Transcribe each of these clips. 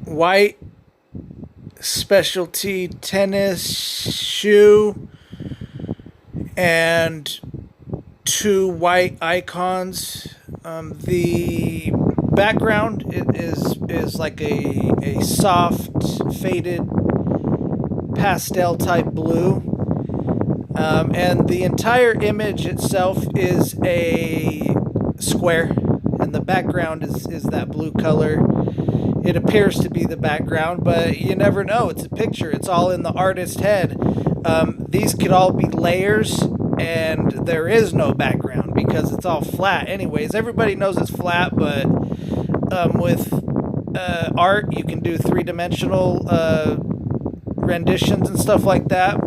white specialty tennis shoe and two white icons. The background is like a soft faded pastel type blue, and the entire image itself is a square, and the background is that blue color. It appears to be the background, but you never know. It's a picture. It's all in the artist's head. These could all be layers, and there is no background because it's all flat. Anyways, everybody knows it's flat, but with art, you can do three-dimensional renditions and stuff like that.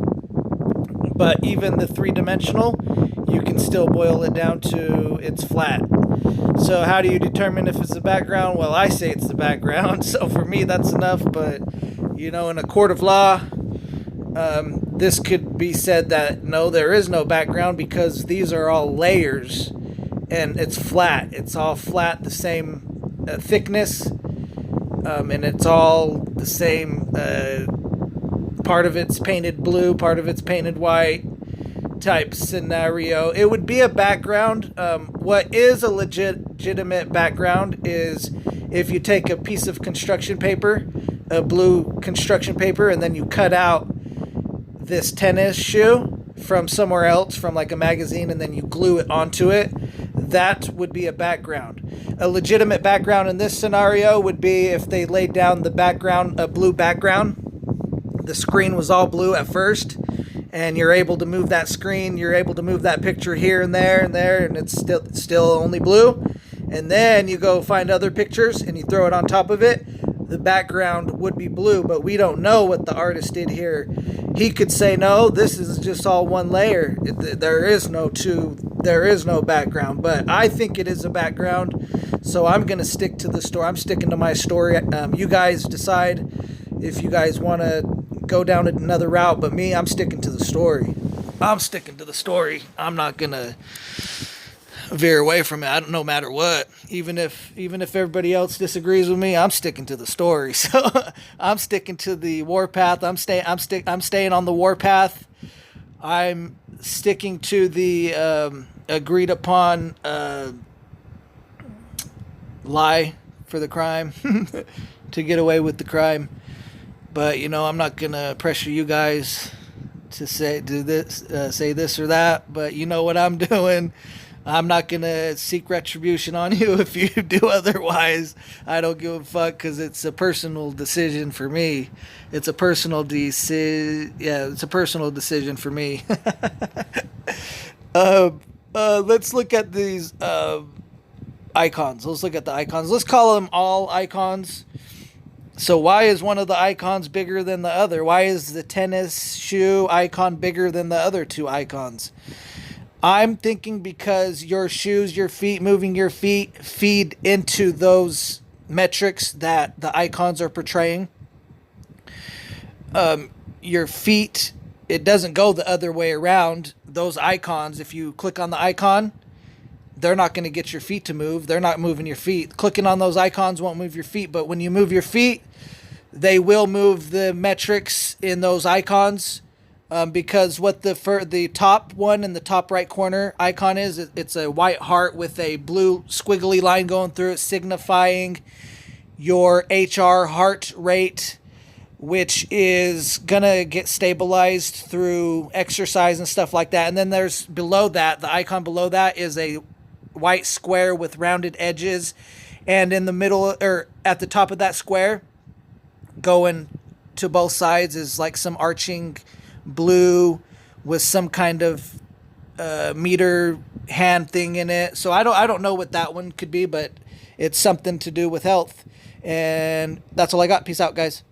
But even the three-dimensional, you can still boil it down to it's flat. So how do you determine if it's the background? Well, I say it's the background. So for me, that's enough. But, in a court of law, this could be said that, no, there is no background because these are all layers. And it's flat. It's all flat, the same thickness. And it's all the same. Part of it's painted blue, part of it's painted white type scenario. It would be a background. What is a legitimate background is if you take a piece of construction paper, a blue construction paper, and then you cut out this tennis shoe from somewhere else, from like a magazine, and then you glue it onto it. That would be a background. A legitimate background in this scenario would be if they laid down the background, a blue background. The screen was all blue at first, and you're able to move that screen, you're able to move that picture here and there, and it's still only blue. And then you go find other pictures and you throw it on top of it. The background would be blue, but we don't know what the artist did here. He could say, no, this is just all one layer. There is no background, but I think it is a background. So I'm going to stick to the story. I'm sticking to my story. You guys decide if you guys want to go down another route, but me, I'm sticking to the story. I'm sticking to the story. I'm not going to veer away from it. No matter what. Even if everybody else disagrees with me, I'm sticking to the story. So I'm sticking to the warpath. I'm staying on the warpath. I'm sticking to the agreed upon lie for the crime to get away with the crime. But I'm not gonna pressure you guys to say this or that. But you know what I'm doing. I'm not gonna seek retribution on you if you do otherwise. I don't give a fuck because it's a personal decision for me. It's a personal it's a personal decision for me. Let's look at these icons. Let's look at the icons. Let's call them all icons. So why is one of the icons bigger than the other? Why is the tennis shoe icon bigger than the other two icons? I'm thinking because your shoes, your feet, moving your feet feed into those metrics that the icons are portraying. Your feet, it doesn't go the other way around. Those icons, if you click on the icon, they're not going to get your feet to move. They're not moving your feet. Clicking on those icons won't move your feet. But when you move your feet, they will move the metrics in those icons. Because what the top one in the top right corner icon is, it's a white heart with a blue squiggly line going through it, signifying your HR heart rate, which is going to get stabilized through exercise and stuff like that. And then there's below that, the icon below that is a white square with rounded edges, and in the middle or at the top of that square going to both sides is like some arching blue with some kind of meter hand thing in it. So I don't know what that one could be, but it's something to do with health. And that's all I got. Peace out, guys.